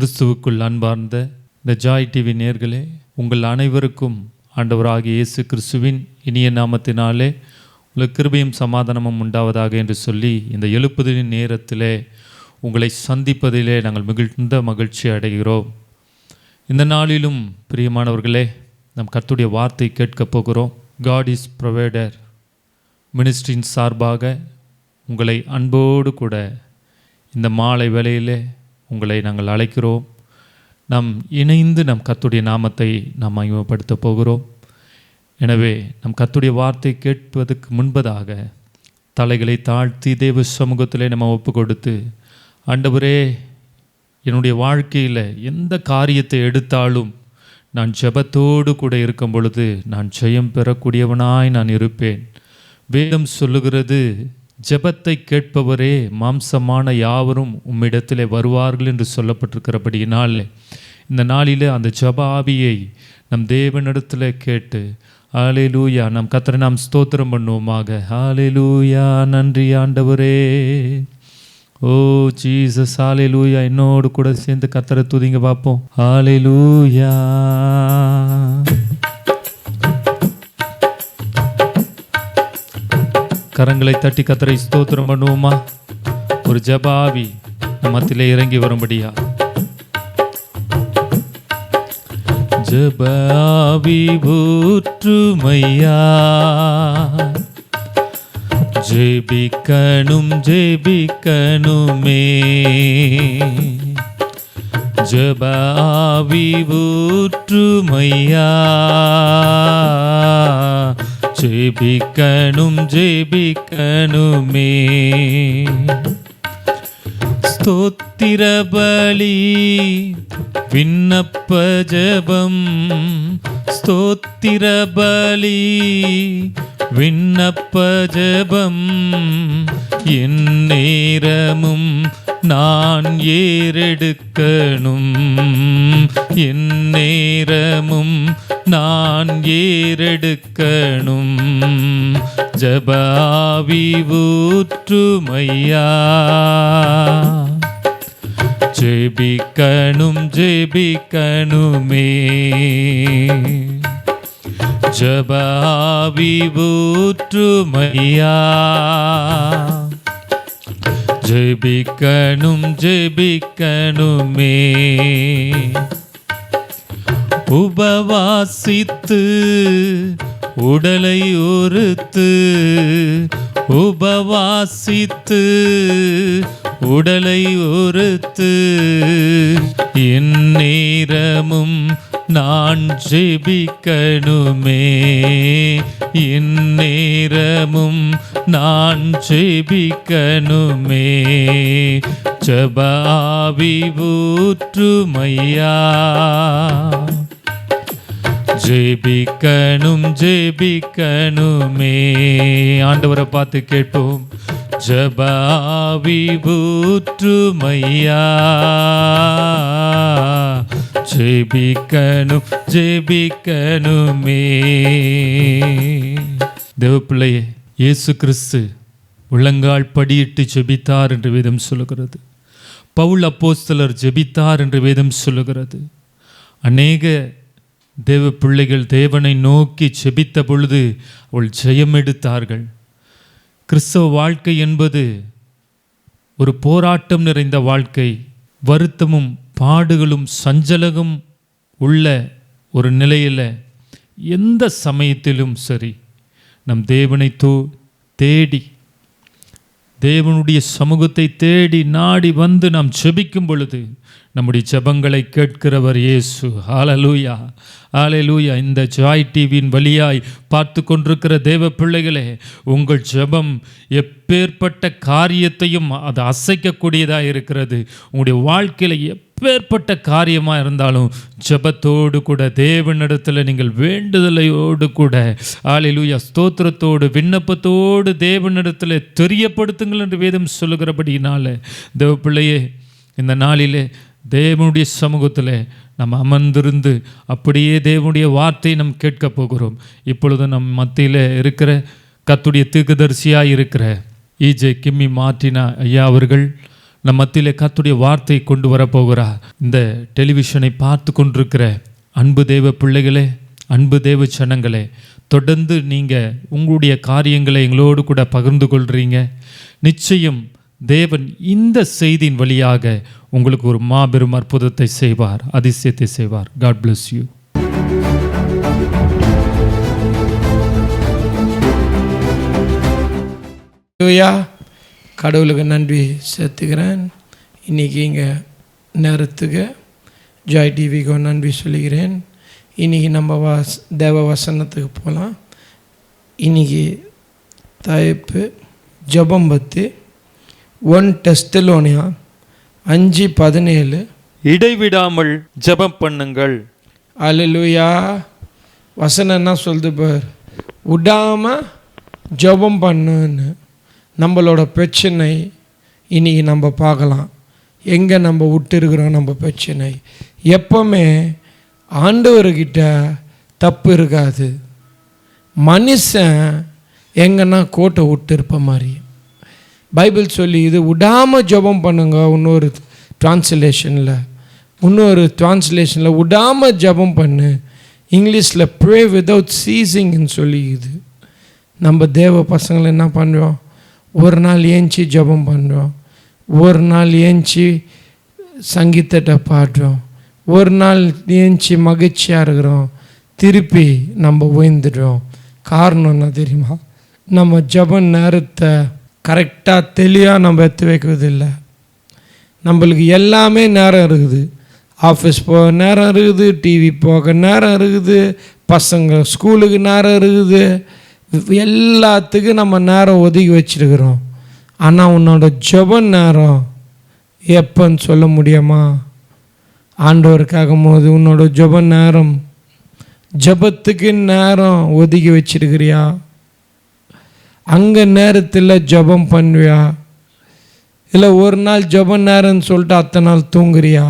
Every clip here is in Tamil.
கிறிஸ்துவுக்குள் அன்பார்ந்த இந்த ஜாய் டிவி நேயர்களே, உங்கள் அனைவருக்கும் ஆண்டவராகிய இயேசு கிறிஸ்துவின் இனிய நாமத்தினாலே உங்களுக்கு கிருபையும் சமாதானமும் உண்டாவதாக என்று சொல்லி இந்த எழுப்புதலின் நேரத்திலே உங்களை சந்திப்பதிலே நாங்கள் மிகுந்த மகிழ்ச்சி அடைகிறோம். இந்த நாளிலும் பிரியமானவர்களே, நம் கர்த்தருடைய வார்த்தை கேட்கப் போகிறோம். காட் இஸ் ப்ரொவைடர் மினிஸ்ட்ரியின் சார்பாக உங்களை அன்போடு கூட இந்த மாலை வேளையிலே உங்களை நாங்கள் அழைக்கிறோம். நாம் இணைந்து நம் கர்த்தருடைய நாமத்தை நாம் மகிமைப்படுத்த போகிறோம். எனவே நம் கர்த்தருடைய வார்த்தை கேட்பதற்கு முன்பதாக தலைகளை தாழ்த்தி தேவ சமூகத்திலே நம்ம ஒப்பு கொடுத்து, ஆண்டவரே, என்னுடைய வாழ்க்கையில் எந்த காரியத்தை எடுத்தாலும் நான் ஜெபத்தோடு கூட இருக்கும் பொழுது நான் ஜெயம் பெறக்கூடியவனாய் நான் இருப்பேன். வேதம் சொல்லுகிறது, ஜெபத்தை கேட்பவரே மாம்சமான யாவரும் உம்மிடத்திலே வருவார்கள் என்று சொல்லப்பட்டிருக்கிறபடியினால் இந்த நாளிலே அந்த ஜெப ஆவியை நம் தேவனிடத்தில் கேட்டு ஹல்லேலூயா நம் கர்த்தரை நாம் ஸ்தோத்திரம் பண்ணுவோமாக. ஹல்லேலூயா, நன்றி ஆண்டவரே. ஓ ஜீசஸ், ஹல்லேலூயா. என்னோடு கூட சேர்ந்து கர்த்தரை துதிங்க பார்ப்போம். ஹல்லேலூயா. கரங்களை தட்டி கர்த்தரை ஸ்தோத்திரம் பண்ணுவோமா? ஒரு ஜெப ஆவி நம் மத்தியிலே இறங்கி வரும்படியா. ஜெப ஆவி ஊற்றுமையா, ஜெபிக்கணும் ஜெபிக்கணுமே. ஜெப ஆவி ஊற்றுமையா, ஜெபிக்கணும் ஜெபிக்கணுமே. ஸ்தோத்திர பலி விண்ணப்ப ஜெபம், ஸ்தோத்திர பலி விண்ணப்ப ஜெபம், என் நேரமும் நான் ஏறெடுக்கணும், என் நேரமும் நான் ஏறெடுக்கணும். ஜெப ஆவி ஊற்றுமையா, ஜெபிக்கணும் ஜெபிக்கணுமே. ஜெப ஆவி ஊற்றுமையா, ஜெபிக்கணும் ஜெபிக்கணுமே. உபவாசித்து உடலை ஒருத்து, உபவாசித்து உடலை ஒருத்து, என் நேரமும் நான் ஜெபிக்கணுமே, என் நேரமும் நான் ஜெபிக்கணுமே. ஜெப ஆவி ஊற்றுமையா, ஜெபிக்கணும் ஜெபிக்கணுமே. ஆண்டவரை பார்த்து கேட்போம். ஜெப ஆவி ஊற்றுமையா, ஜெபிக்கணும் ஜெபிக்கணுமே. தேவப்பிள்ளையே, இயேசு கிறிஸ்து உள்ளங்கால் படியிட்டு ஜெபித்தார் என்று வேதம் சொல்லுகிறது. பவுல் அப்போஸ்தலர் ஜெபித்தார் என்று வேதம் சொல்லுகிறது. அநேக தேவ பிள்ளைகள் தேவனை நோக்கி ஜெபித்த பொழுது அவள் ஜெயம் எடுத்தார்கள். கிறிஸ்தவ வாழ்க்கை என்பது ஒரு போராட்டம் நிறைந்த வாழ்க்கை. வருத்தமும் பாடுகளும் சஞ்சலமும் உள்ள ஒரு நிலையில் எந்த சமயத்திலும் சரி நம் தேவனை தேடி, தேவனுடைய சமூகத்தை தேடி நாடி வந்து நாம் ஜெபிக்கும் பொழுது நம்முடைய ஜெபங்களை கேட்கிறவர் இயேசு. ஹல்லேலூயா, ஹல்லேலூயா. இந்த ஜாய் டிவியின் வழியாய் பார்த்து கொண்டிருக்கிற தேவ பிள்ளைகளே, உங்கள் ஜெபம் எப்பேற்பட்ட காரியத்தையும் அது அசைக்கக்கூடியதாக இருக்கிறது. உங்களுடைய வாழ்க்கையில் எப்பேற்பட்ட காரியமாக இருந்தாலும் ஜெபத்தோடு கூட தேவனிடத்தில் நீங்கள் வேண்டுதலையோடு கூட ஹல்லேலூயா ஸ்தோத்திரத்தோடு விண்ணப்பத்தோடு தேவனிடத்தில் தெரியப்படுத்துங்கள் என்று வேதம் சொல்லுகிறபடியினால தேவ பிள்ளையே, இந்த நாளிலே தேவனுடைய சமூகத்தில் நம்ம அமர்ந்திருந்து அப்படியே தேவனுடைய வார்த்தையை நாம் கேட்க போகிறோம். இப்பொழுது நம் மத்தியில் இருக்கிற கர்த்தருடைய தீர்க்கதரிசியாக இருக்கிற E.J. கிம்மி மார்ட்டினா ஐயா அவர்கள் நம் மத்தியிலே கர்த்தருடைய வார்த்தையை கொண்டு வரப்போகிறார். இந்த டெலிவிஷனை பார்த்து கொண்டிருக்கிற அன்பு தேவ பிள்ளைகளே, அன்பு தேவ ஜனங்களே, தொடர்ந்து நீங்கள் உங்களுடைய காரியங்களை எங்களோடு கூட பகிர்ந்து கொள்கிறீங்க. நிச்சயம் தேவன் இந்த செய்தியின் வழியாக உங்களுக்கு ஒரு மாபெரும் அற்புதத்தை செய்வார், அதிசயத்தை செய்வார். God bless you. கடவுளுக்கு நன்றி செலுத்துகிறேன். இன்றைக்கி இங்கே நேரத்துக்கு ஜாய் டிவிக்கு நன்றி சொல்லுகிறேன். இன்றைக்கி நம்ம தேவ வசனத்துக்கு போகலாம். இன்றைக்கி தலைப்பு ஜெபம் பற்றி 1 தெசலோனியா 5:17 இடைவிடாமல் ஜெபம் பண்ணுங்கள். அல்லேலூயா. வசனம் என்ன சொல்லுது பார், விடாமல் ஜெபம் பண்ணுன்னு. நம்மளோட பிரச்சனை இன்றைக்கி நம்ம பார்க்கலாம். எங்கே நம்ம விட்டுருக்குறோம் நம்ம பிரச்சனை. எப்போவுமே ஆண்டவர்கிட்ட தப்பு இருக்காது. மனுஷன் எங்கன்னா கோட்டை விட்டுருப்ப மாதிரி பைபிள் சொல்லி இது விடாமல் ஜெபம் பண்ணுங்க. இன்னொரு டிரான்ஸ்லேஷனில் விடாமல் ஜெபம் பண்ணு. இங்கிலீஷில் ப்ரே வித்தவுட் சீசிங்னு சொல்லி இது. நம்ம தேவ பசங்களை என்ன பண்ணுறோம், ஒரு நாள் ஏஞ்சி ஜெபம் பண்ணுறோம், ஒரு நாள் ஏஞ்சி சங்கீதத்தை பாடுறோம், ஒரு நாள் ஏஞ்சி மகிழ்ச்சியாக இருக்கிறோம், திருப்பி நம்ம ஓய்ந்துடுறோம். காரணம் என்ன தெரியுமா? நம்ம ஜெப நேரத்தை கரெக்டாக தெளிவாக நம்ம எடுத்து வைக்கிறதில்லை. நம்மளுக்கு எல்லாமே நேரம் இருக்குது. ஆஃபீஸ் போக நேரம் இருக்குது, டிவி போக நேரம் இருக்குது, பசங்க ஸ்கூலுக்கு நேரம் இருக்குது, எல்லாத்துக்கும் நம்ம நேரம் ஒதுக்கி வச்சுருக்கிறோம். ஆனால் உன்னோட ஜெப நேரம் எப்போன்னு சொல்ல முடியுமா? ஆண்டவருக்காக போது உன்னோட ஜெப நேரம், ஜெபத்துக்கு நேரம் ஒதுக்கி வச்சிருக்கிறியா? அங்கே நேரத்தில் ஜெபம் பண்ணுவியா? இல்லை ஒரு நாள் ஜெப நேரம்னு சொல்லிட்டு அத்தனை நாள் தூங்குறியா?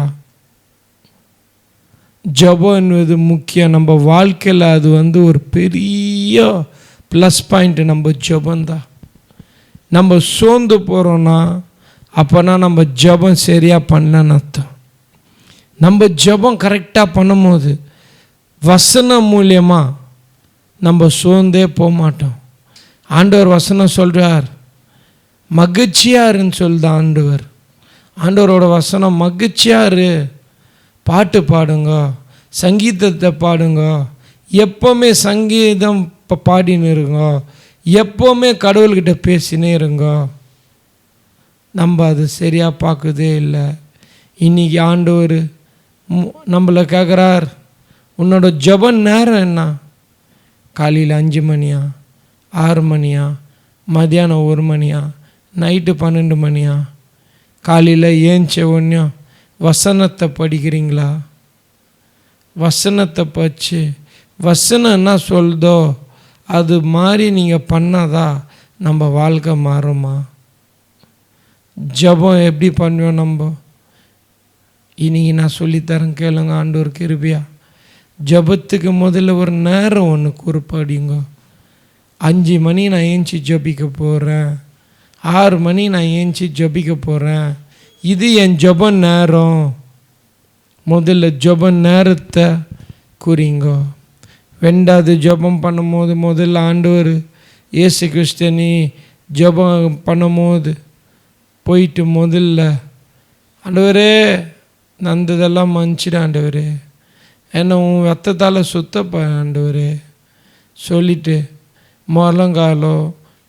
ஜெபம் என்பது முக்கியம். நம்ம வாழ்க்கையில் அது ஒரு பெரிய ப்ளஸ் பாயிண்ட்டு. நம்ம ஜெபந்தான். நம்ம சோர்ந்து போகிறோன்னா அப்போனா நம்ம ஜெபம் சரியாக பண்ணலன்னு அர்த்தம். நம்ம ஜெபம் கரெக்டாக பண்ணும்போது வசனம் மூலியமாக நம்ம சோர்ந்தே போக மாட்டோம். ஆண்டவர் வசனம் சொல்கிறார், மகிழ்ச்சியாருன்னு சொல்லுது ஆண்டவர். ஆண்டவரோட வசனம் மகிழ்ச்சியாரு, பாட்டு பாடுங்க, சங்கீதத்தை பாடுங்க, எப்போவுமே சங்கீதம் பாடின்னு இருங்க, எப்போவுமே கடவுள்கிட்ட பேசினே இருங்க. நம்ம அது சரியாக பார்க்குதே இல்லை. இன்றைக்கி ஆண்டவர் நம்மளை கேட்குறார், உன்னோட ஜெப நேரம் என்ன? காலையில் 5 மணியா, 6 மணியா, மதியானம் 1 மணியா, நைட்டு 12 மணியா? காலையில் ஏஞ்ச உடனே வசனத்தை படிக்கிறீங்களா? வசனத்தை படித்து வசனம் என்ன சொல்லுதோ அது மாதிரி நீங்கள் பண்ணாதான் நம்ம வாழ்க்கை மாறுமா? ஜெபம் எப்படி பண்ணுவோம் நம்ம? இன்றைக்கி நான் சொல்லித்தரேன் கேளுங்க. ஆண்டவர் கிருபையா ஜெபத்துக்கு முதல்ல ஒரு நேரம் ஒன்று குறிப்பிடுங்க. 5 மணி நான் ஏஞ்சி ஜெபிக்க போகிறேன், 6 மணி நான் ஏஞ்சி ஜெபிக்க போகிறேன், இது என் ஜெப நேரம். முதல்ல ஜெப நேரத்தை குறிங்க. 2வது ஜெபம் பண்ணும்போது முதல்ல ஆண்டவர் இயேசு கிறிஸ்து நீ ஜெபம் பண்ணும்போது போயிட்டு முதல்ல ஆண்டவரே நந்ததெல்லாம் மன்னிச்சிட ஆண்டவரே, என்னை உன் ரத்தத்தால் சுத்தப்ப ஆண்டவரே சொல்லிட்டு முழங்காலோ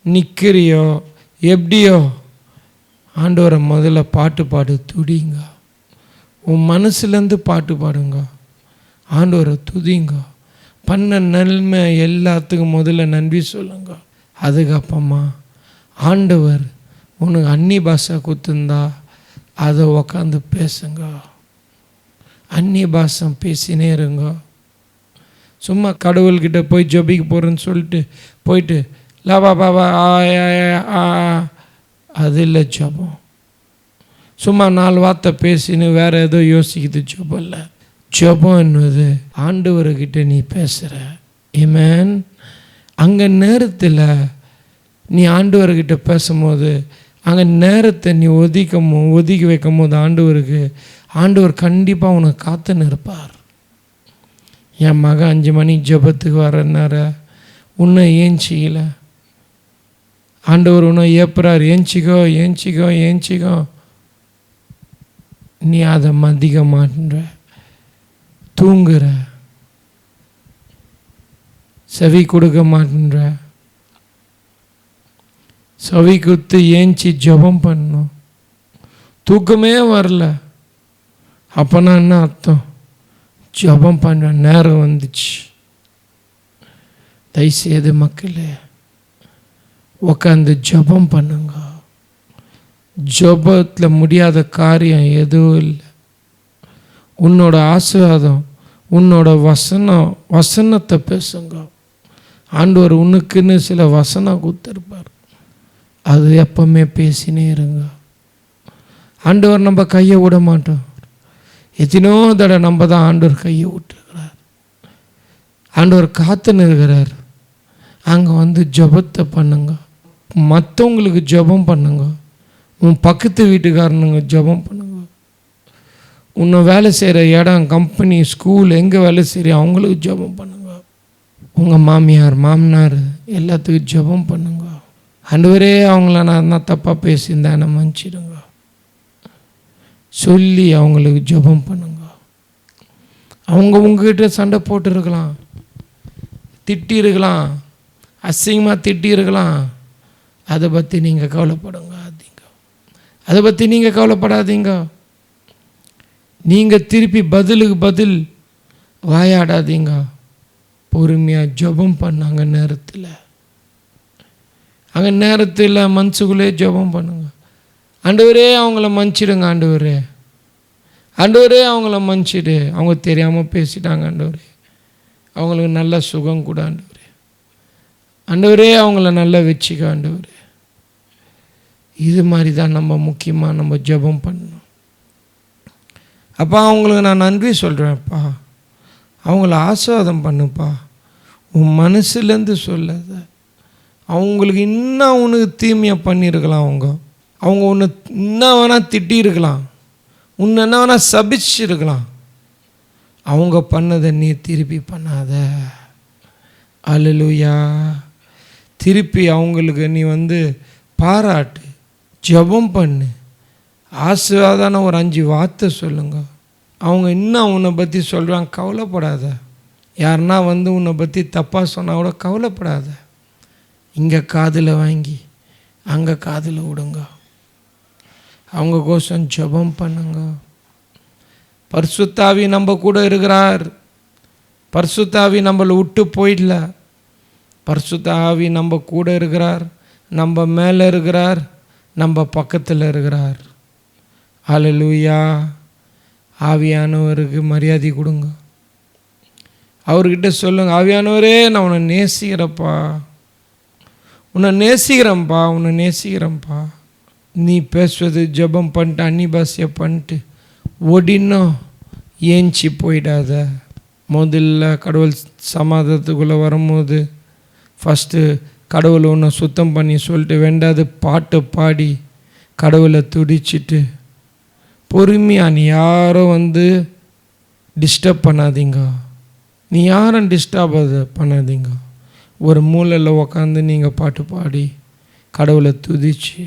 நிற்கிறியோ எப்படியோ ஆண்டவரை முதல்ல பாட்டு பாடு, துடிங்க. உன் மனசுலேருந்து பாட்டு பாடுங்க, ஆண்டவரை துதிங்க. பண்ண நன்மை எல்லாத்துக்கும் முதல்ல நன்றி சொல்லுங்க. அதுக்கப்புறமா ஆண்டவர் உனக்கு அந்நி பாஷை கொடுத்துருந்தா அதை உக்காந்து பேசுங்க. அந்நிய பாஷை பேசினே இருங்க. சும்மா கடவுள்கிட்ட போய் ஜெபிக்க போகிறேன்னு சொல்லிட்டு போயிட்டு லாபா பாபா அது இல்லை ஜெபம். சும்மா 4 வார்த்தை பேசின்னு வேறு ஏதோ யோசிக்குது ஜெபம் இல்லை. ஜெபம் என்னது? ஆண்டவர்கிட்ட நீ பேசுகிற ஆமென். அங்கே நேரத்தில் நீ ஆண்டவர்கிட்ட பேசும்போது அங்கே நேரத்தை நீ ஒதுக்கி வைக்கும் போது ஆண்டவர் கண்டிப்பாக உனக்கு காத்துன்னு இருப்பார். என் மகன் 5 மணிக்கு ஜெபத்துக்கு வரனார உன்னை ஏஞ்சிக்கல, ஆண்டவர் உன்னை ஏப்புறார், ஏஞ்சிக்கோ. நீ அதை மதிக்க மாட்டேன்ற, தூங்குற, செவி கொடுக்க மாட்டேன்ற. செவி குத்து ஏஞ்சி ஜெபம் பண்ணணும். தூக்கமே வரல, அப்போனா என்ன அர்த்தம்? ஜெபம் பண்ண நேரம் வந்துச்சு. தயவுசெய்து மக்களே உட்காந்து ஜெபம் பண்ணுங்க. ஜெபத்தில் முடியாத காரியம் எதுவும் இல்லை. உன்னோட ஆசீர்வாதம், உன்னோட வசனத்தை பேசுங்க. ஆண்டவர் உனக்குன்னு சில வசனம் கொடுத்துருப்பார், அது எப்பவுமே பேசினே இருங்க. ஆண்டவர் நம்ம கையை விட மாட்டோம். எத்தனோ தடவை நம்ம தான் ஆண்டவர் கையை விட்டுருக்கிறார். ஆண்டவர் காத்துன்னு இருக்கிறார். அங்கே வந்து ஜெபத்தை பண்ணுங்க. மற்றவங்களுக்கு ஜெபம் பண்ணுங்க. உன் பக்கத்து வீட்டுக்காரனுங்க ஜெபம் பண்ணுங்க. உன்னை வேலை செய்கிற இடம், கம்பெனி, ஸ்கூல், எங்கே வேலை செய்கிற அவங்களுக்கு ஜெபம் பண்ணுங்க. உங்கள் மாமியார் மாமனார் எல்லாத்துக்கும் ஜெபம் பண்ணுங்க. ஆண்டவரே அவங்கள நான் தப்பாக பேசியிருந்தேன், என்னை மன்னிச்சிடுங்க சொல்லி அவங்களுக்கு ஜெபம் பண்ணுங்க. அவங்க உங்ககிட்ட சண்டை போட்டுருக்கலாம், திட்டிருக்கலாம், அசிங்கமாக திட்டிருக்கலாம். அதை பற்றி நீங்கள் கவலைப்படாதீங்க. நீங்கள் திருப்பி பதிலுக்கு பதில் வாயாடாதீங்க. பொறுமையாக ஜெபம் பண்ணாங்க. அங்கே நேரத்தில் மனசுக்குள்ளே ஜெபம் பண்ணுங்க. ஆண்டவரே அவங்கள மன்னிச்சிடுங்க, ஆண்டவரே அவங்கள மன்னிச்சிடு, அவங்க தெரியாமல் பேசிட்டாங்க ஆண்டவரே, அவங்களுக்கு நல்ல சுகம் கூட ஆண்டவரே அவங்கள நல்லா வச்சுக்க ஆண்டவரே. இது மாதிரி தான் நம்ம ஜெபம் பண்ணணும். அப்பா அவங்களுக்கு நான் நன்றி சொல்கிறேன்ப்பா, அவங்கள ஆசீர்வாதம் பண்ணுப்பா. உன் மனசுலேருந்து சொல்லாத. அவங்களுக்கு இன்னும் உனக்கு தீமையாக பண்ணியிருக்கலாம். அவங்க உன்னை இன்னும் வேணால் திட்டியிருக்கலாம், உன்னை என்ன வேணால் சபிச்சிருக்கலாம். அவங்க பண்ணதை நீ திருப்பி பண்ணாத. அல்லேலூயா. திருப்பி அவங்களுக்கு நீ பாராட்டு, ஜெபம் பண்ணு, ஆசீர்வாதான ஒரு 5 வார்த்தை சொல்லுங்க. அவங்க இன்னும் உன்னை பற்றி சொல்கிறாங்க, கவலைப்படாத. யாருன்னா உன்னை பற்றி தப்பாக சொன்னால் கூட கவலைப்படாத. இங்கே காதில் வாங்கி அங்கே காதில் விடுங்க. அவங்க கோசம் ஜெபம் பண்ணுங்க. பரிசுத்த ஆவி நம்ம கூட இருக்கிறார். பரிசுத்த ஆவி நம்மளை விட்டு போயிடல. பரிசுத்த ஆவி நம்ம கூட இருக்கிறார், நம்ம மேலே இருக்கிறார், நம்ம பக்கத்தில் இருக்கிறார். அல்லேலூயா. ஆவியானவருக்கு மரியாதை கொடுங்க. அவர்கிட்ட சொல்லுங்க, ஆவியானவரே நான் உன்னை நேசிக்கிறப்பா, உன்னை நேசிக்கிறேன்ப்பா. நீ பேசுவது ஜெபம் பண்ணிட்டு அன்னி பாஷையை பண்ணிட்டு ஓடினோம் ஏஞ்சி போயிடாத. முதல்ல கடவுள் சமாதானத்துக்குள்ளே வரும்போது ஃபஸ்ட்டு கடவுளை உன்னை சுத்தம் பண்ணி சொல்லிட்டு, வேண்டாது பாட்டை பாடி கடவுளை துடிச்சிட்டு பொறுமையாக. நீ யாரும் டிஸ்டர்ப் பண்ணாதீங்க. நீ யாரும் டிஸ்டர்ப் பண்ணாதீங்க. ஒரு மூலையில் உக்காந்து நீங்கள் பாட்டு பாடி கடவுளை துதிச்சு,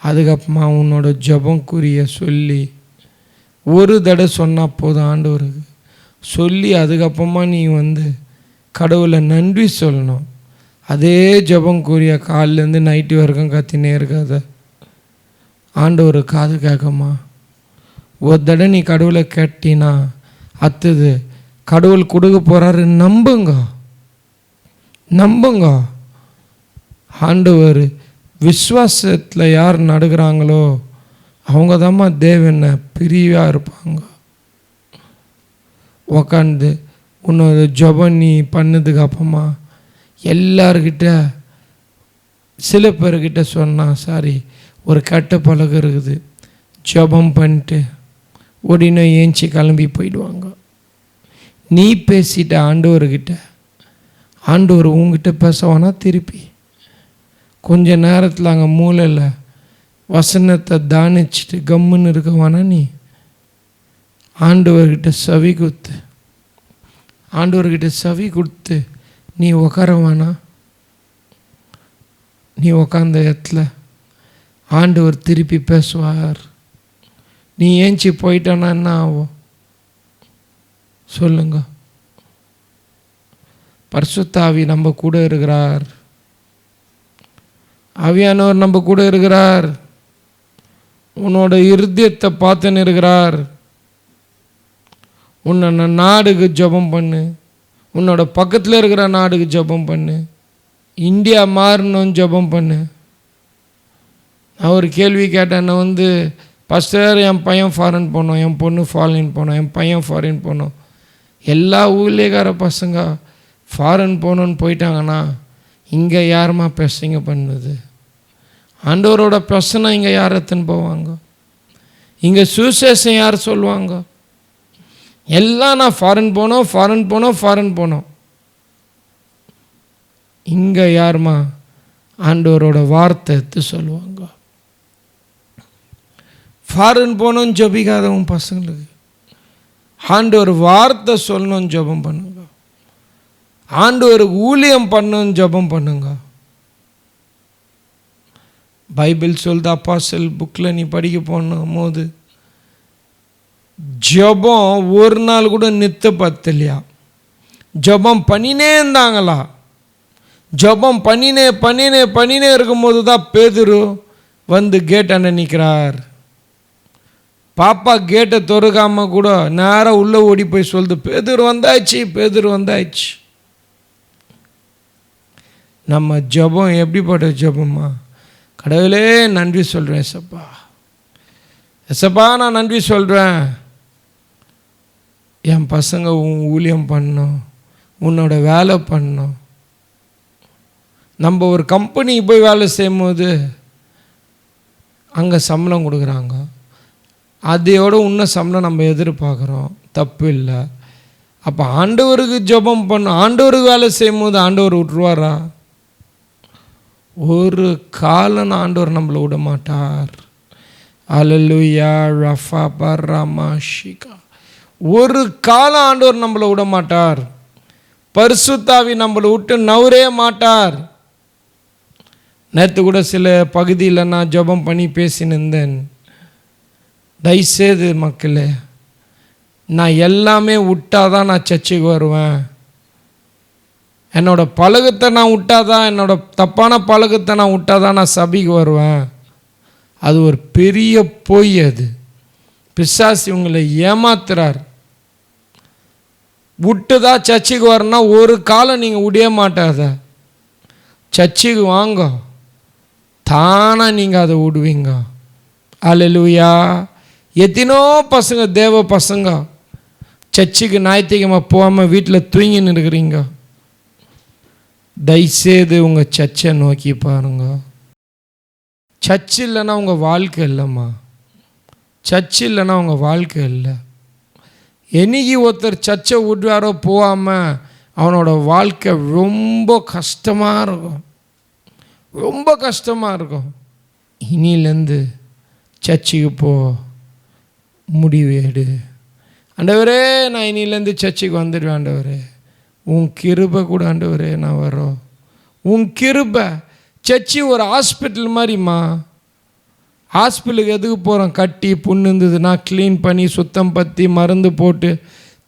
அதுக்கப்புறமா உன்னோட ஜெபக்குரிய சொல்லி ஒரு தடவை சொன்னால் போதும் ஆண்டவருக்கு சொல்லி, அதுக்கப்புறமா நீ கடவுளை நன்றி சொல்லணும். அதே ஜெபக்குரிய காலிலேருந்து நைட்டு வரைக்கும் கத்தினே இருக்காத. ஆண்டவர் காது கேட்கமா? ஒரு தடவை நீ கடவுளை கேட்டினா அடுத்தது கடவுள் கொடுக்க போகிறாரு. நம்புங்க. ஆண்டவர் விசுவாசத்தில் யார் நடுகிறாங்களோ அவங்க தாம்மா தேவனை பிரிவாக இருப்பாங்க. உக்காந்து உன்னோட ஜெபம் நீ பண்ணதுக்கு அப்புறமா எல்லார்கிட்ட, சில பேர்கிட்ட சொன்னால் சாரி ஒரு கெட்ட பழக்கம் இருக்குது, ஜெபம் பண்ணிட்டு உடனே ஏஞ்சி கிளம்பி போயிடுவாங்க. நீ பேசிட்ட ஆண்டவர்கிட்ட, ஆண்டவர் உங்ககிட்ட பேசவானா திருப்பி கொஞ்ச நேரத்தில் அங்கே மூலையில் வசனத்தை தானிச்சுட்டு கம்முன்னு இருக்கவானா நீ? ஆண்டவர்கிட்ட செவி கொடுத்து, ஆண்டவர்கிட்ட செவி கொடுத்து நீ உக்காரவானா? நீ உக்காந்த இடத்துல ஆண்டவர் திருப்பி பேசுவார். நீ ஏஞ்சி போயிட்டானா என்ன ஆகும் சொல்லுங்க? பரிசுத்த ஆவி நம்ம கூட இருக்கிறார். ஆவியானவர் நம்ம கூட இருக்கிறார். உன்னோட இருதயத்தை பார்த்துன்னு இருக்கிறார். உன்னை நாடுக்கு ஜெபம் பண்ணு. உன்னோட பக்கத்தில் இருக்கிற நாடுக்கு ஜெபம் பண்ணு. இந்தியா மாறணும்னு ஜெபம் பண்ணு. நான் ஒரு கேள்வி கேட்டேன். நான் பாஸ்டர், என் பையன் ஃபாரின் போனோம், என் பொண்ணு ஃபாரின் போனோம், என் பையன் ஃபாரின் போனோம். எல்லா ஊழியக்கார பசங்க ஃபாரின் போகணுன்னு போயிட்டாங்கன்னா இங்கே யாருமா பிரசங்க பண்ணுது? ஆண்டவரோட பிரச்சனை இங்கே யார் எத்துன்னு போவாங்க? இங்கே சுவிசேஷம் யார் சொல்லுவாங்க? எல்லாம் நான் ஃபாரின் போனோம், ஃபாரின் போனோம், ஃபாரின் போனோம். இங்கே யாருமா ஆண்டவரோட வார்த்தை எடுத்து சொல்லுவாங்க? ஃபாரின் போகணுன்னு ஜபிக்காதவன் பசங்களுக்கு ஆண்டவர் வார்த்தை சொல்லணும்னு ஜெபம் பண்ணுங்க. ஆண்டவருக்கு ஊழியம் பண்ணணும்னு ஜெபம் பண்ணுங்க. பைபிள் சொல்லுது, அப்போஸ்தலர் புக்கில் நீ படிக்க போகும்போது ஜெபம் ஒரு நாள் கூட நித்த பத்தலையா. ஜெபம் பண்ணினே இருந்தாங்களா. ஜெபம் பண்ணினே இருக்கும்போது தான் பேதுரு கேட்டாண்ட நிற்கிறார். பாப்பா கேட்டை திறக்காமல் கூட நேராக உள்ளே ஓடி போய் சொல்லுது, பேதுரு வந்தாச்சு. நம்ம ஜெபம் எப்படிப்பட்ட ஜெபமா? கடவுளே நன்றி சொல்கிறேன் எசப்பா, நான் நன்றி சொல்கிறேன். என் பசங்க உன் ஊழியம் பண்ணணும், உன்னோட வேலை பண்ணணும். நம்ம ஒரு கம்பெனிக்கு போய் வேலை செய்யும்போது அங்கே சம்பளம் கொடுக்குறாங்க. அதையோட இன்னும் சம்பளம் நம்ம எதிர்பார்க்குறோம், தப்பு இல்லை. அப்போ ஆண்டவருக்கு ஜெபம் பண்ணணும். ஆண்டவருக்கு வேலை செய்யும்போது ஆண்டவர் விட்டுருவாரா? ஒரு காலம் ஆண்டவர் நம்மளை விட மாட்டார். அல்லேலூயா ரஃபா பர்ராமாஷிகா. ஒரு காலம் ஆண்டவர் நம்மளை விட மாட்டார். பரிசுத்த ஆவி நம்மளை விட்டு நவரே மாட்டார். நேற்று கூட சில பகுதியில் நான் ஜெபம் பண்ணி பேசினிருந்தேன். தயவுசெய்து மக்களே, நான் எல்லாமே விட்டாதான் நான் சர்ச்சுக்கு வருவேன். என்னோடய பழக்கத்தை நான் விட்டாதான், என்னோடய தப்பான பழக்கத்தை நான் விட்டாதான் நான் சபைக்கு வருவேன். அது ஒரு பெரிய பொய். அது பிசாசு உங்களை ஏமாத்துறார். விட்டுதான் சர்ச்சுக்கு வரணும்னா ஒரு காலம் நீங்கள் விட மாட்டாத. சர்ச்சுக்கு வாங்க, தானா நீங்கள் அதை விடுவீங்க. அல்லேலூயா. எத்தனோ பசங்க, தேவ பசங்க, சர்ச்சுக்கு ஞாயிற்றுக்கிழமை போகாமல் வீட்டில் தூங்கின்னு இருக்கிறீங்க. தயவுசெய்து உங்கள் சர்ச்சை நோக்கி பாருங்க. சர்ச்சு இல்லைன்னா உங்கள் வாழ்க்கை இல்லைம்மா. சர்ச்சு இல்லைன்னா உங்கள் வாழ்க்கை இல்லை. என்னைக்கு ஒருத்தர் சர்ச்சை விடுவாரோ போகாமல், அவனோட வாழ்க்கை ரொம்ப கஷ்டமாக இருக்கும், ரொம்ப கஷ்டமாக இருக்கும். இனிலேருந்து சர்ச்சுக்கு போ முடிவு எடு. ஆண்டவரே, நான் இனிலேருந்து சர்ச்சுக்கு வந்துடுவேன். ஆண்டவரே, உன் கிருபை கூட ஆண்டவரே நான் வரோம். உன் கிருபை. சர்ச்சு ஒரு ஹாஸ்பிட்டல் மாதிரிம்மா. ஹாஸ்பிட்டலுக்கு எதுக்கு போகிறோம்? கட்டி புண்ணு இருந்ததுன்னா க்ளீன் பண்ணி சுத்தம் பற்றி மருந்து போட்டு,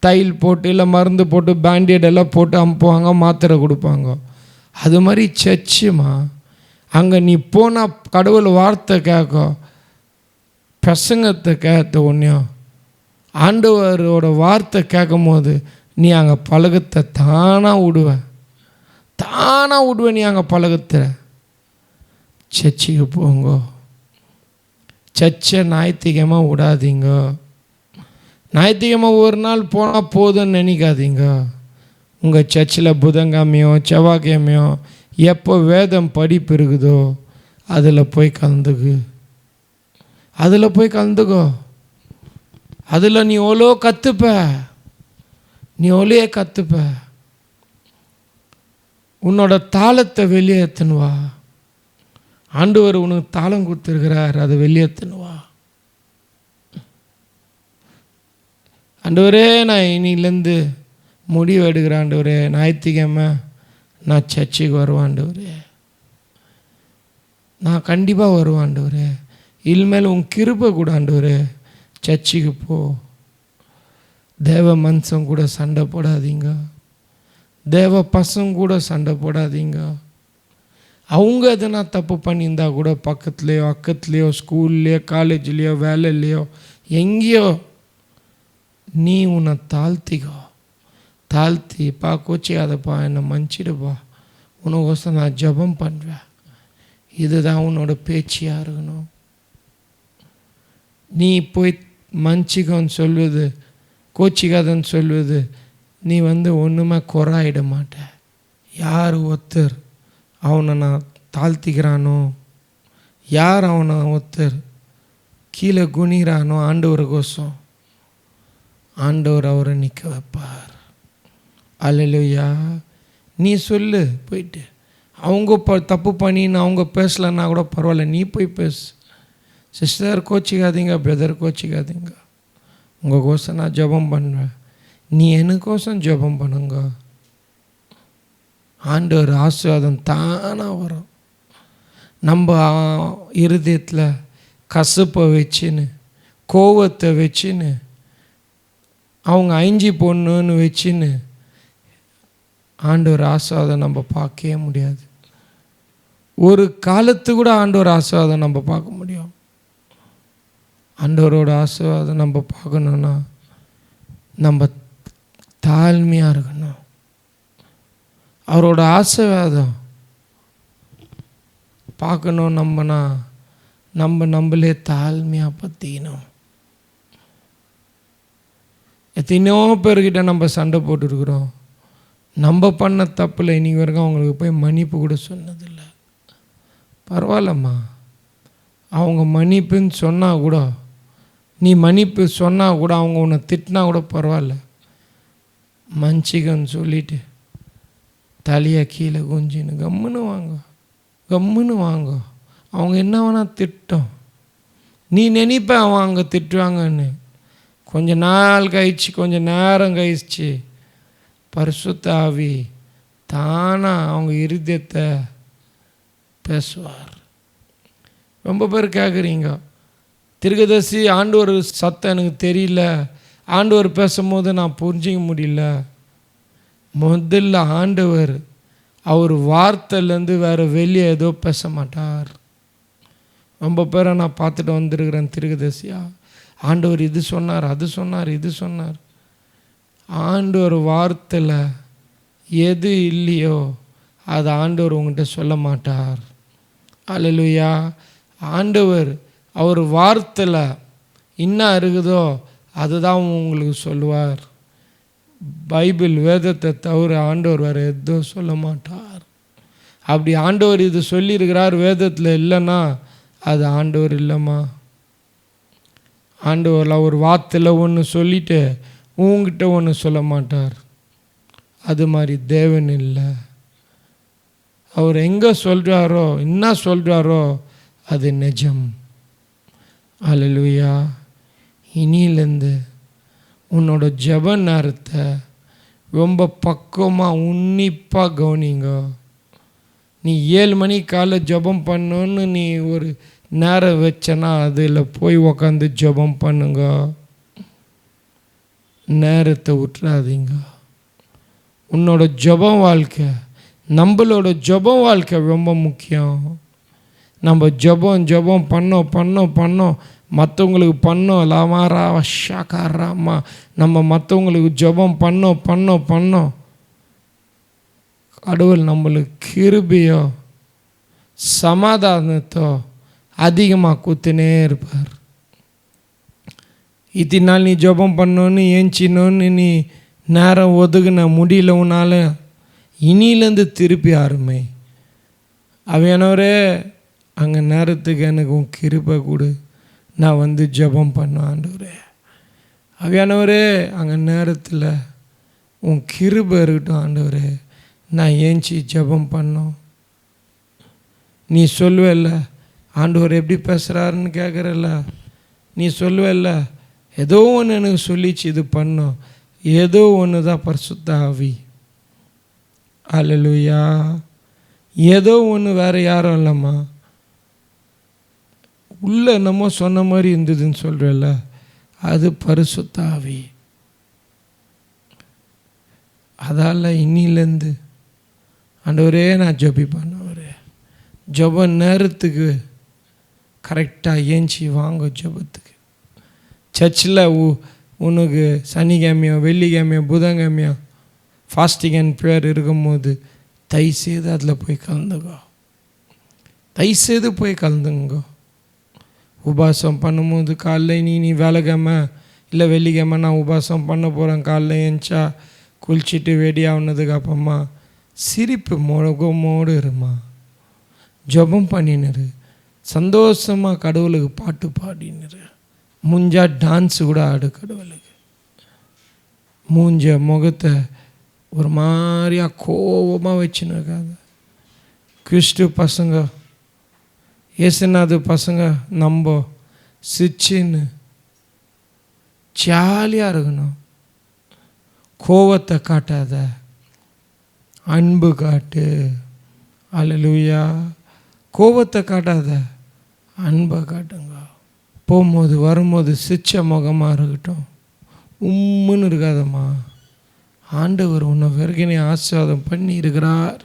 தையல் போட்டு, இல்லை மருந்து போட்டு பேண்டேட் எல்லாம் போட்டு அனுப்புவாங்க, மாத்திரை கொடுப்பாங்க. அது மாதிரி சர்ச்சுமா. அங்கே நீ போனால் கடவுள் வார்த்தை கேட்கும், பிரசங்கத்தை கேட்ட உடனே ஆண்டவரோட வார்த்தை கேட்கும் போது நீ அங்கே பழகத்தை தானாக விடுவேன். நீ அங்கே பழகத்தை. சர்ச்சுக்கு போங்க. சர்ச்சை ஞாயிற்றுக்கிழமை விடாதீங்க. ஞாயிற்றுக்கிழமை ஒரு நாள் போனால் போதும்னு நினைக்காதீங்க. உங்கள் சர்ச்சில் புதன்கிழமையோ செவ்வாய்க்கிழமையோ எப்போ வேதம் படிப்பு இருக்குதோ அதில் போய் கலந்துக்கு. அதில் நீ எவ்வளோ கற்றுப்ப. உன்னோட தாளத்தை வெளியே எடுத்துன்னு வா. ஆண்டவர் உனக்கு தாளம் கொடுத்துருக்கிறார், அதை வெளியேற்றுன்னு வா. ஆண்டவரே, நான் இன்னிலேருந்து முடிவு எடுக்கிறேன் ஆண்டவரே, ஞாயிற்றுக்கிழமை நான் சர்ச்சுக்கு வருவேன் ஆண்டவரே, நான் கண்டிப்பாக வருவேன் ஆண்டவரே, இனிமேல் உன் கிருபை கூட ஆண்டவரே, சர்ச்சுக்கு போ. தேவ மனுஷன் கூட சண்டை போடாதீங்க, தேவ பசங்க கூட சண்டை போடாதீங்க. அவங்க எதனா தப்பு பண்ணியிருந்தா கூட பக்கத்துலேயோ அக்கத்துலேயோ ஸ்கூல்லையோ காலேஜ்லேயோ வேலையிலையோ எங்கேயோ நீ உன்னை தாழ்த்திப்பா, கோச்சிக்காதப்பா, என்னை மன்னிச்சிடுப்பா, உனக்கோசம் நான் ஜெபம் பண்ணுவேன். இதுதான் உன்னோட பேச்சியாக இருக்கணும். நீ போய் மன்னிச்சிக்கோன்னு சொல்லுவது, கோச்சிக்காதன்னு சொல்லுவது, நீ ஒன்றுமே குறாயிட மாட்ட. யார் ஒருத்தர் அவனை நான் தாழ்த்திக்கிறானோ, யார் அவனை ஒருத்தர் கீழே குனிகிறானோ, ஆண்டவருக்கோசம் ஆண்டவர் அவரை நிற்க வைப்பார். அல்லேலூயா. நீ சொல்லு போயிட்டு, அவங்க தப்பு பண்ணின்னு அவங்க பேசலைன்னா கூட பரவாயில்ல, நீ போய் பேசு. சிஸ்டர் கோச்சிக்காதீங்க, பிரதர் கோச்சிக்காதீங்க, உங்கள் கோசம் நான் ஜெபம் பண்ணுவேன், நீ எனக்கோசம் ஜெபம் பண்ணுங்க. ஆண்டவர் ஆசீர்வாதம் தானாக வரும். நம்ம இருதயத்தில் கசப்பை வச்சுன்னு, கோவத்தை வச்சுன்னு, அவங்க அழிஞ்சி போடணுன்னு வச்சுன்னு ஆண்டவர் ஆசீர்வாதம் நம்ம பார்க்கவே முடியாது. ஒரு காலத்து கூட ஆண்டவர் ஆசீர்வாதம் நம்ம பார்க்க முடியும். ஆண்டவரோட ஆசீர்வாதம் நம்ம பார்க்கணுன்னா நம்ம தாழ்மையாக இருக்கணும். அவரோட ஆசீர்வாதம் பார்க்கணும் நம்மனா நம்மளே தாழ்மையாக பற்றிக்கணும். எத்தனையோ பேர்கிட்ட நம்ம சண்டை போட்டுருக்குறோம். நம்ம பண்ண தப்பில் இன்றைக்கி வரைக்கும் அவங்களுக்கு போய் மன்னிப்பு கூட சொன்னதில்லை. பரவாயில்லம்மா, அவங்க மன்னிப்புன்னு சொன்னால் கூட, நீ மன்னிப்பு சொன்னால் கூட, அவங்க உன்னை திட்டினா கூட பரவாயில்ல, மன்னிச்சிக்கன்னு சொல்லிட்டு தலையை கீழே குஞ்சின்னு கம்முன்னு வாங்க. அவங்க என்ன வேணால் திட்டம், நீ நினைப்ப அவன் அங்கே திட்டுவாங்கன்னு. கொஞ்ச நாள் கழிச்சு, கொஞ்ச நேரம் கழிச்சு பரிசுத்த ஆவி தானாக அவங்க இருதயத்தை பேசுவார். ரொம்ப பேர் கேட்குறீங்க, தீர்க்கதரிசி ஆண்டவர் சத்தம் எனக்கு தெரியல, ஆண்டவர் பேசும்போது நான் புரிஞ்சிக்க முடியல. முதல்ல ஆண்டவர் அவர் வார்த்தையிலேருந்து வேறு வெளியே ஏதோ பேச மாட்டார். ரொம்ப பேரை நான் பார்த்துட்டு வந்திருக்கிறேன். தீர்க்கதரிசியா ஆண்டவர் இது சொன்னார், அது சொன்னார், இது சொன்னார். ஆண்டவர் வார்த்தையில் எது இல்லையோ அது ஆண்டவர் உங்கள்கிட்ட சொல்ல மாட்டார். அல்லேலூயா. ஆண்டவர் அவர் வார்த்தையில் என்ன இருக்குதோ அதுதான் உங்களுக்கு சொல்லுவார். பைபிள் வேதத்தை தவிர ஆண்டவர் வேறு எதுவும் சொல்ல மாட்டார். அப்படி ஆண்டவர் இது சொல்லியிருக்கிறார் வேதத்தில் இல்லைன்னா அது ஆண்டவர் இல்லைம்மா. ஆண்டவர் அவர் வார்த்தையில் ஒன்று சொல்லிட்டு உங்ககிட்ட ஒன்று சொல்ல மாட்டார். அது மாதிரி தேவன் இல்லை. அவர் எங்கே சொல்கிறாரோ, என்ன சொல்கிறாரோ அது நிஜம். அல்லேலூயா. இனியிலேருந்து உன்னோட ஜெப நேரத்தை ரொம்ப பக்குவமாக உன்னிப்பாக கவனிங்க. நீ 7 மணி காலை ஜெபம் பண்ணணுன்னு நீ ஒரு நேரம் வச்சனா அதில் போய் உக்காந்து ஜெபம் பண்ணுங்க. நேரத்தை விட்டுறாதீங்க. உன்னோட ஜெபம் வாழ்க்கை, நம்மளோட ஜெபம் வாழ்க்கை ரொம்ப முக்கியம். நம்ம ஜெபம் பண்ணோம் மற்றவங்களுக்கு பண்ணோம் லாமாரா ஷாக்காராமா, நம்ம மற்றவங்களுக்கு ஜெபம் பண்ணோம் கடவுள் நம்மளுக்கு கிருபையோ சமாதானத்தோ அதிகமாக கொடுத்துனே இருப்பார். இத்தனை நாள் நீ ஜெபம் பண்ணோன்னு ஏஞ்சினோன்னு நீ நேரம் ஒதுக்குன முடியல உன்னால், இனியிலேருந்து திருப்பி ஆரம்பி. அவையானவரே அங்கே நேரத்துக்கு எனக்கு உன் கிருபை கொடு, நான் ஜெபம் பண்ண ஆண்டவரே. அவையானவரே அங்கே நேரத்தில் உன் கிருபை இருக்கட்டும் ஆண்டவரே, நான் ஏஞ்சி ஜெபம் பண்ணோம். நீ சொல்லுவல்ல, ஆண்டவர் எப்படி பேசுகிறாருன்னு கேட்குறல்ல, நீ சொல்லுவல்ல, ஏதோ ஒன்று எனக்கு சொல்லிச்சு இது பண்ணோம், ஏதோ ஒன்று தான் பரிசுத்த ஆவி. அல்லேலூயா. ஏதோ ஒன்று, வேறு யாரும் இல்லைம்மா. உள்ள என்னமோ சொன்ன மாதிரி இருந்ததுன்னு சொல்கிறல்ல, அது பரிசுத்த ஆவி. அதால் இன்னிலேருந்து ஆண்டவரே நான் ஜெபி பண்ணவரே, ஜெப நேரத்துக்கு கரெக்டாக ஏஞ்சி வாங்க ஜெபத்துக்கு. சர்ச்சில் உனக்கு சனிக்கிழமையோ வெள்ளிக்கிழமையோ புதன்கிழமையோ ஃபாஸ்டிங் அண்ட் ப்ரேயர் இருக்கும்போது தயவுசெய்து அதில் போய் கலந்துங்கோ, தயவுசெய்து போய் கலந்துங்கோ. உபாசம் பண்ணும்போது காலைல நீ வேலைக்கிழமை இல்லை வெள்ளிக்கிழமை நான் உபாசம் பண்ண போகிறேன், காலைல ஏஞ்சா குளிச்சுட்டு வெடியாகினதுக்கு அப்புறமா சிரிப்பு முகமோடு இருமா, ஜெபம் பண்ணினுரு, சந்தோஷமாக கடவுளுக்கு பாட்டு பாடினுரு, மூஞ்சா டான்ஸு கூட ஆடு கடவுளுக்கு. மூஞ்ச முகத்தை ஒரு மாதிரியா கோபமாக வச்சுன்னு இருக்காங்க. கிறிஸ்து பசங்க, ஏசுநாது பசங்க நம்ம சிச்சின்னு ஜாலியாக இருக்கணும். கோவத்தை காட்டாத, அன்பு காட்டு. அல்லேலூயா. கோவத்தை காட்டாத, அன்பை காட்டுங்க. போகும்போது வரும்போது சிச்ச முகமாக இருக்கட்டும், உம்முன்னு இருக்காதம்மா. ஆண்டவர் உன்னை வரைக்கும் ஆசீர்வாதம் பண்ணி இருக்கிறார்.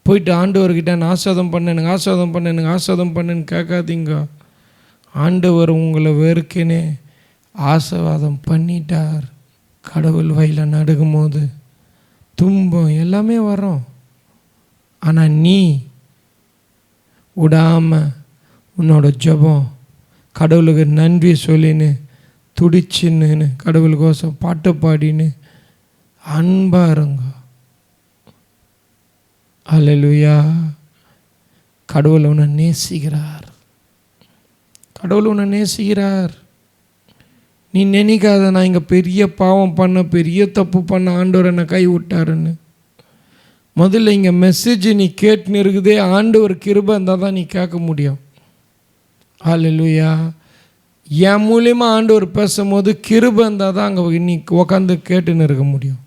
போயிட்டு ஆண்டவர்கிட்ட நான் ஆசீர்வாதம் பண்ண, எனக்கு ஆசீர்வாதம் பண்ண, எனக்கு ஆசீர்வாதம் பண்ணுன்னு கேட்காதீங்க. ஆண்டவர் உங்களை வெறுக்கினே ஆசீர்வாதம் பண்ணிட்டார். கடவுள் வயலில் நடுங்கும்போது துன்பம் எல்லாமே வரும், ஆனால் நீ விடாமல் உன்னோட ஜெபம் கடவுளுக்கு நன்றி சொல்லின்னு துடிச்சின்னு கடவுளுக்கோசம் பாட்டு பாடின்னு அன்பாக இருங்க. அல்லேலூயா. கடவுள் உன்னை நேசிக்கிறார், கடவுள் உன்னை நேசிக்கிறார். நீ நினைக்காத நான் இங்கே பெரிய பாவம் பண்ண, பெரிய தப்பு பண்ண, ஆண்டவர் என்னை கை விட்டாருன்னு. முதல்ல இங்கே மெசேஜ் நீ கேட்டுன்னு இருக்குதே, ஆண்டவர் கிருபை இருந்தால் தான் நீ கேட்க முடியும். அல்லேலூயா. என் மூலியமாக ஆண்டவர் பேசும்போது கிருபை இருந்தால் தான் அங்கே நீ உக்காந்து கேட்டுன்னு இருக்க முடியும்.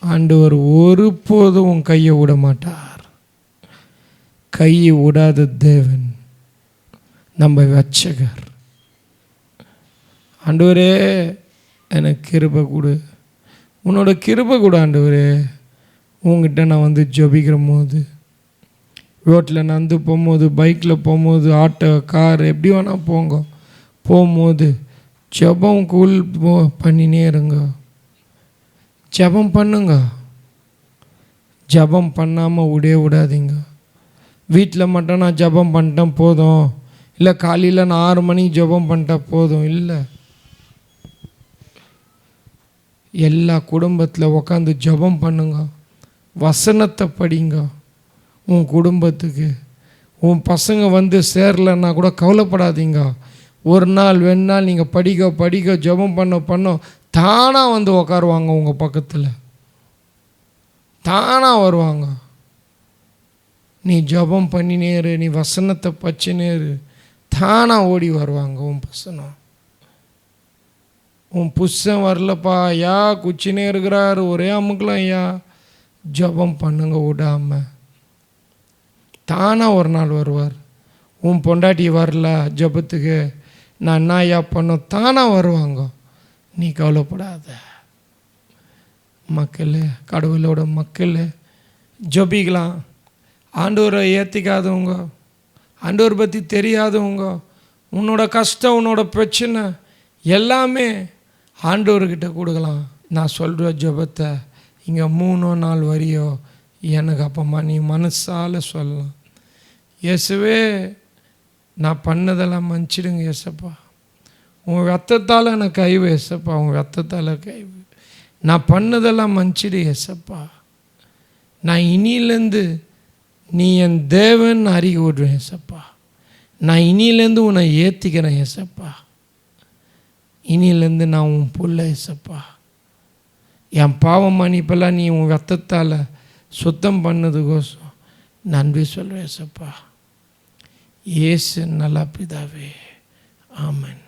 ஆண்டவர் ஒருபோதும் உன் கையை விட மாட்டார். கையை விடாத தேவன் நம்ம ரட்சகர். ஆண்டவரே எனக்கு கிருபை கொடு, உன்னோட கிருபை கொடு ஆண்டவரே. உங்ககிட்ட நான் வந்து ஜெபிக்கிற போது, ரோட்டில் நடந்து போகும்போது, பைக்கில் போகும்போது, ஆட்டோ கார் எப்படி வேணால் போங்க, போகும்போது ஜெபம் பண்ணினே இருங்க. ஜெபம் பண்ணுங்க, ஜெபம் பண்ணாமல் விடாதீங்க. வீட்டில் மட்டும் நான் ஜெபம் பண்ணிட்டேன் போதும், இல்லை காலையில் நான் 6 மணிக்கு ஜெபம் பண்ணிட்டேன் போதும், இல்லை. எல்லா குடும்பத்தில் உக்காந்து ஜெபம் பண்ணுங்க, வசனத்தை படிங்க. உன் குடும்பத்துக்கு உன் பசங்க வந்து சேரலைன்னா கூட கவலைப்படாதீங்க. ஒரு நாள் 2 நாள் நீங்கள் படிக்க ஜெபம் பண்ண தானாக வந்து உக்காருவாங்க உங்கள் பக்கத்தில், தானாக வருவாங்க. நீ ஜெபம் பண்ணினேரு, நீ வசனத்தை பச்சினேரு, தானாக ஓடி வருவாங்க உன் பசங்க. உன் புருஷன் வரலப்பா, ஐயா குச்சினே இருக்கிறாரு, ஒரே அமுக்கலாம் ஐயா, ஜெபம் பண்ணுங்க விடாம, தானாக ஒரு நாள் வருவார். உன் பொண்டாட்டி வரல ஜெபத்துக்கு, நான் என்ன ஐயா பண்ணோம், தானாக வருவாங்க. நீ கவலைப்படாத. மக்கள், கடவுளோட மக்கள் ஜெபிக்கலாம். ஆண்டவரை ஏற்றிக்காதவங்க, ஆண்டவர் பற்றி தெரியாதவங்க, உன்னோட கஷ்டம் உன்னோட பிரச்சனை எல்லாமே ஆண்டவர்கிட்ட கொடுக்கலாம். நான் சொல்கிற ஜெபத்தை இங்கே 3 வரியோ எனக்கு அப்பமா நீ மனசால் சொல்லலாம். இயேசுவே நான் பண்ணதெல்லாம் மன்னிச்சிடுங்க இயேசப்பா, உன் ரத்தத்தால் எனக்கு கைவு இயேசப்பா, உன் ரத்தத்தால் கைவு, நான் பண்ணதெல்லாம் மன்னிச்சிடு இயேசப்பா. நான் இனியிலேருந்து நீ என் தேவன் அறிக்கை விடுவேன் இயேசப்பா. நான் இனியிலேருந்து உன்னை ஏற்றிக்கிறேன் இயேசப்பா. இனியிலேருந்து நான் உன் புள்ள இயேசப்பா. என் பாவம் மன்னிப்பெல்லாம் நீ உன் ரத்தத்தால் சுத்தம் பண்ணதுக்கோசம் நன்றி சொல்கிறேன் ஏசப்பா. இயேசு நல்ல பிதாவே, ஆமென்.